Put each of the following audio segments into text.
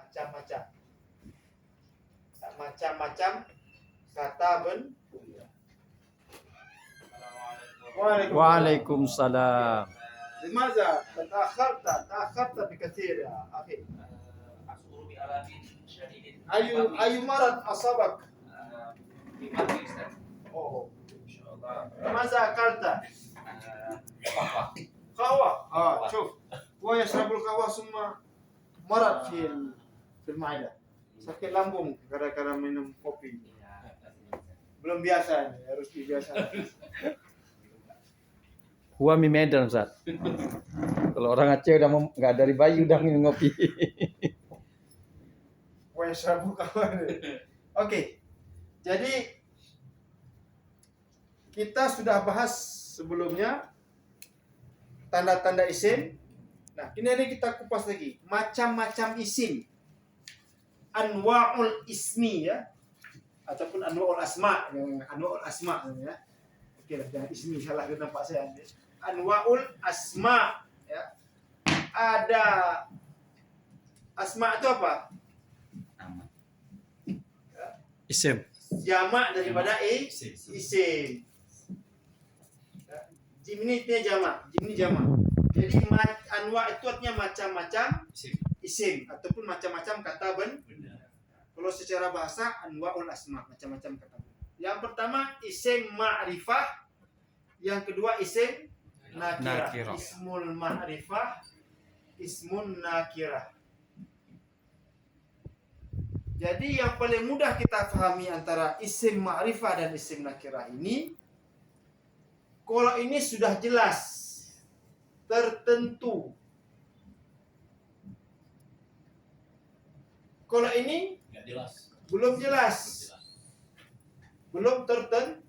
macam-macam. Macam-macam kata benda. Waalaikumsalam. لماذا تأخرت بكثير يا أخي؟ أشعر بألم شديد. أي مرض أصابك؟ بمرض أستاذ. أوه. إن شاء الله. ماذا أكلت؟ قهوة. قهوة. شوف هو يشرب القهوة ثم مرض في المعدة. Sakit lambung gara-gara minum kopi. Belum biasa nih, harus dibiasakan. Gua mie Medan, Ustaz. Kalau orang Aceh udah nggak dari bayi udah minum ngopi. Wes rabu kawan. Oke. Jadi kita sudah bahas sebelumnya tanda-tanda isim. Nah, ini kita kupas lagi. Macam-macam isim. Anwa'ul ismi ya. Ataupun anwa'ul asma. Anwa'ul asma ya. Oke, jangan ismi salah kena Pak saya. Anwa'ul asma ya. Ada asma itu apa? Isim. Jamak daripada isim. Ya. Jimni jamak. Jadi anwa itu artinya macam-macam isim ataupun macam-macam kata benda. Kalau secara bahasa anwaul asma, macam-macam kata benda. Yang pertama isim ma'rifah, yang kedua isim nakirah. Ismul ma'rifah, ismun nakirah. Jadi yang paling mudah kita pahami antara isim ma'rifah dan isim nakirah ini, kalau ini sudah jelas, tertentu. Kalau ini belum jelas. Belum tertentu.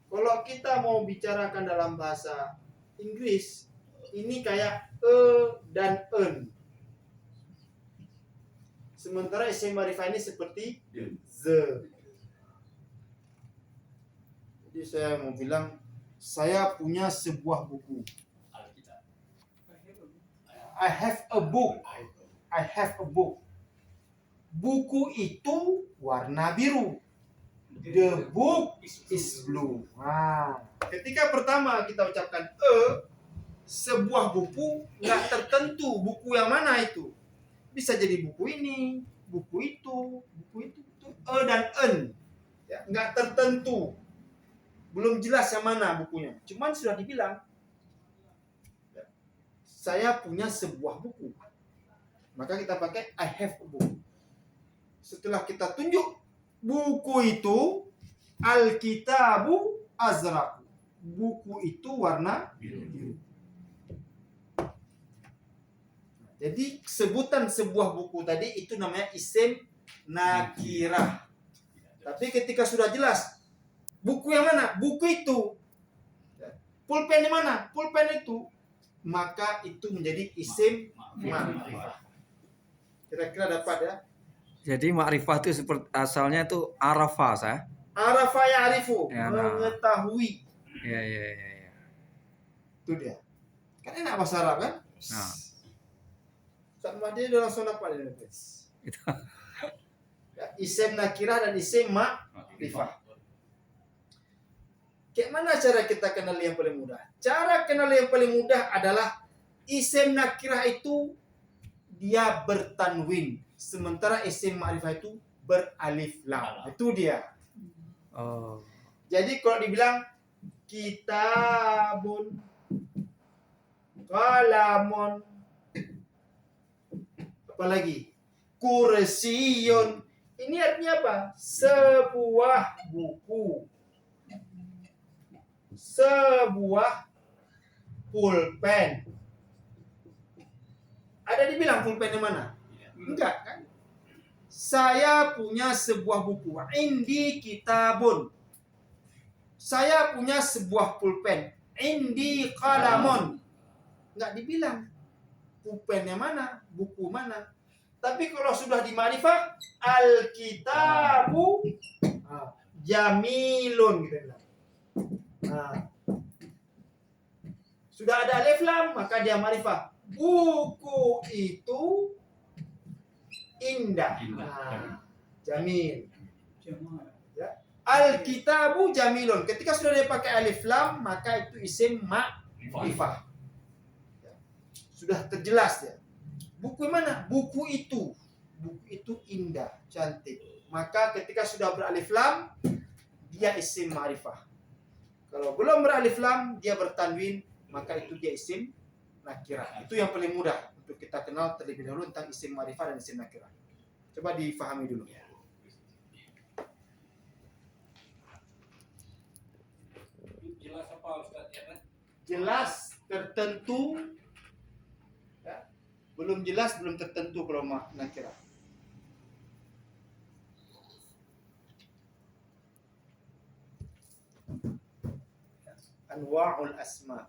Kalau kita mau bicarakan dalam bahasa Inggris, ini kayak dan en. Sementara isim ma'rifah ini seperti the. Jadi saya mau bilang, saya punya sebuah buku. I have a book. Buku itu warna biru. The book is blue. Nah, ketika pertama kita ucapkan sebuah buku, nggak tertentu buku yang mana itu. Bisa jadi buku ini, buku itu dan en. Ya, nggak tertentu. Belum jelas yang mana bukunya. Cuman sudah dibilang, saya punya sebuah buku. Maka kita pakai I have a book. Setelah kita tunjuk buku itu, Alkitabu azraq. Buku itu warna biru. Jadi sebutan sebuah buku tadi itu namanya isim nakirah. Tapi ketika sudah jelas buku yang mana? Buku itu. Pulpen di mana? Pulpen itu. Maka itu menjadi isim ma'rifah. Kira-kira dapat ya? Jadi ma'rifah itu seperti asalnya itu arafah, sah? Arafa ya'rifu, Ya, nah. mengetahui. Ya. Itu dia. Kan enak bahasa Arab kan? Nah. Sama dia udah langsung dapat ini. Itu. Ya, isim nakirah dan isim ma'rifah. Kayak mana cara kita kenal yang paling mudah? Cara kenal yang paling mudah adalah isim nakirah itu dia bertanwin, sementara isim ma'rifah itu beralif lam. Itu dia. Oh. Jadi kalau dibilang kitabun, qalamun, apalagi kursiyun, ini artinya apa? Sebuah buku, sebuah pulpen. Ada dibilang pulpen yang mana? Enggak kan? Saya punya sebuah buku. Indi kitabun. Saya punya sebuah pulpen. Indi qalamun. Enggak dibilang pulpen yang mana, buku mana. Tapi kalau sudah di ma'rifah, al-kitabu jamilun gitu bilang. Sudah ada alif lam, maka dia ma'rifah. Buku itu indah. Nah, jamil. Ya. Al-kitabu jamilun. Ketika sudah dia pakai alif lam, maka itu isim ma'rifah. Ya. Sudah terjelas ya. Buku mana? Buku itu. Buku itu indah, cantik. Maka ketika sudah beralif lam, dia isim ma'rifah. Kalau belum beralif lam, dia bertanwin, maka itu dia isim nakirah. Itu yang paling mudah untuk kita kenal terlebih dahulu tentang isim ma'rifah dan isim nakirah. Coba difahami dulu. Jelas apa Ustaz ya kan? Jelas, tertentu, ya. Belum jelas, belum tertentu kalau nakirah. Anwa'ul asma.